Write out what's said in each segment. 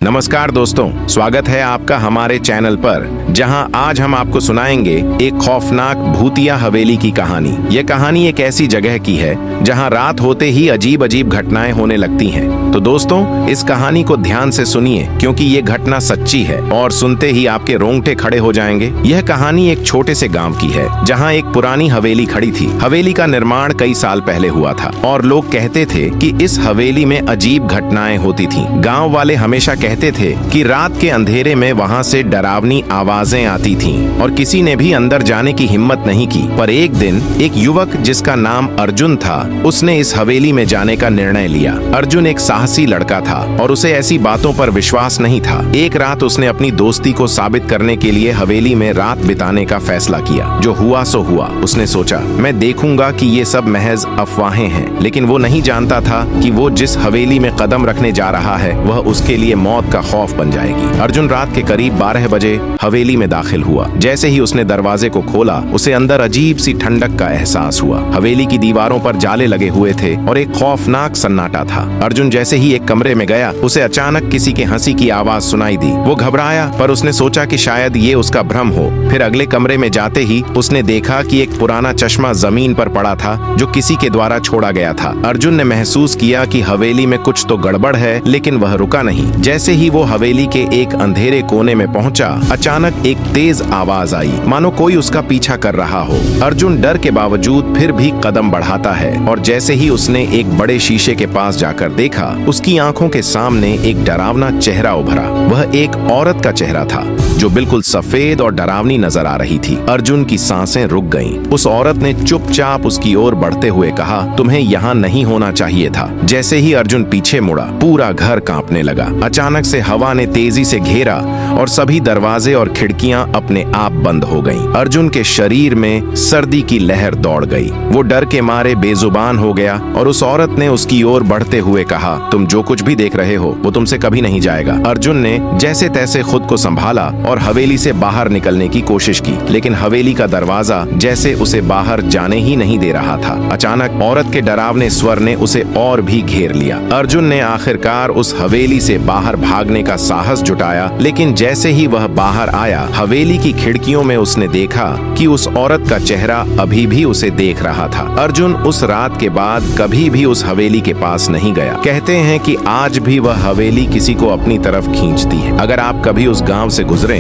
नमस्कार दोस्तों, स्वागत है आपका हमारे चैनल पर, जहां आज हम आपको सुनाएंगे एक खौफनाक भूतिया हवेली की कहानी। ये कहानी एक ऐसी जगह की है जहां रात होते ही अजीब अजीब घटनाएं होने लगती हैं। तो दोस्तों, इस कहानी को ध्यान से सुनिए क्योंकि ये घटना सच्ची है और सुनते ही आपके रोंगटे खड़े हो जाएंगे। यह कहानी एक छोटे से गाँव की है जहाँ एक पुरानी हवेली खड़ी थी। हवेली का निर्माण कई साल पहले हुआ था और लोग कहते थे कि इस हवेली में अजीब घटनाएं होती थीं। गांव वाले हमेशा कहते थे कि रात के अंधेरे में वहां से डरावनी आवाजें आती थीं और किसी ने भी अंदर जाने की हिम्मत नहीं की। पर एक दिन एक युवक जिसका नाम अर्जुन था, उसने इस हवेली में जाने का निर्णय लिया। अर्जुन एक साहसी लड़का था और उसे ऐसी बातों पर विश्वास नहीं था। एक रात उसने अपनी दोस्ती को साबित करने के लिए हवेली में रात बिताने का फैसला किया। जो हुआ सो हुआ। उसने सोचा, मैं देखूंगा कि ये सब महज अफवाहें हैं। लेकिन वो नहीं जानता था कि वो जिस हवेली में कदम रखने जा रहा है वह उसके लिए मौत का खौफ बन जाएगी। अर्जुन रात के करीब 12 बजे हवेली में दाखिल हुआ। जैसे ही उसने दरवाजे को खोला, उसे अंदर अजीब सी ठंडक का एहसास हुआ। हवेली की दीवारों पर जाले लगे हुए थे और एक खौफनाक सन्नाटा था। अर्जुन जैसे ही एक कमरे में गया, उसे अचानक किसी के हंसी की आवाज सुनाई दी। वो घबराया, पर उसने सोचा कि शायद ये उसका भ्रम हो। फिर अगले कमरे में जाते ही उसने देखा कि एक पुराना चश्मा जमीन पर पड़ा था जो किसी के द्वारा छोड़ा गया था। अर्जुन ने महसूस किया कि हवेली में कुछ तो गड़बड़ है, लेकिन वह रुका नहीं। जैसे ही वो हवेली के एक अंधेरे कोने में पहुंचा, अचानक एक तेज आवाज आई, मानो कोई उसका पीछा कर रहा हो। अर्जुन डर के बावजूद फिर भी कदम बढ़ाता है और जैसे ही उसने एक बड़े शीशे के पास जाकर देखा, उसकी आंखों के सामने एक डरावना चेहरा उभरा। वह एक औरत का चेहरा था जो बिल्कुल सफेद और डरावनी नजर आ रही थी। अर्जुन की सांसें रुक गईं। उस औरत ने चुपचाप उसकी ओर बढ़ते हुए कहा, तुम्हें यहाँ नहीं होना चाहिए था। जैसे ही अर्जुन पीछे मुड़ा, पूरा घर कांपने लगा। अचानक से हवा ने तेजी से घेरा और सभी दरवाजे और खिड़कियां अपने आप बंद हो गईं। अर्जुन के शरीर में सर्दी की लहर दौड़ गई। वो डर के मारे बेजुबान हो गया और उस औरत ने उसकी ओर बढ़ते हुए कहा, तुम जो कुछ भी देख रहे हो वो तुमसे कभी नहीं जाएगा। अर्जुन ने जैसे तैसे खुद को संभाला और हवेली से बाहर निकलने की कोशिश की, लेकिन हवेली का दरवाजा जैसे उसे बाहर जाने ही नहीं दे रहा था। अचानक औरत के डरावने स्वर ने उसे और भी घेर लिया। अर्जुन ने आखिरकार उस हवेली से बाहर भागने का साहस जुटाया, लेकिन जैसे ही वह बाहर आया, हवेली की खिड़कियों में उसने देखा कि उस औरत का चेहरा अभी भी उसे देख रहा था। अर्जुन उस रात के बाद कभी भी उस हवेली के पास नहीं गया। कहते हैं कि आज भी वह हवेली किसी को अपनी तरफ खींचती है। अगर आप कभी उस गांव से गुजरें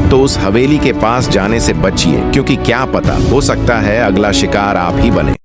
तो उस हवेली के पास जाने से बचिए, क्योंकि क्या पता, हो सकता है अगला शिकार आप ही बने।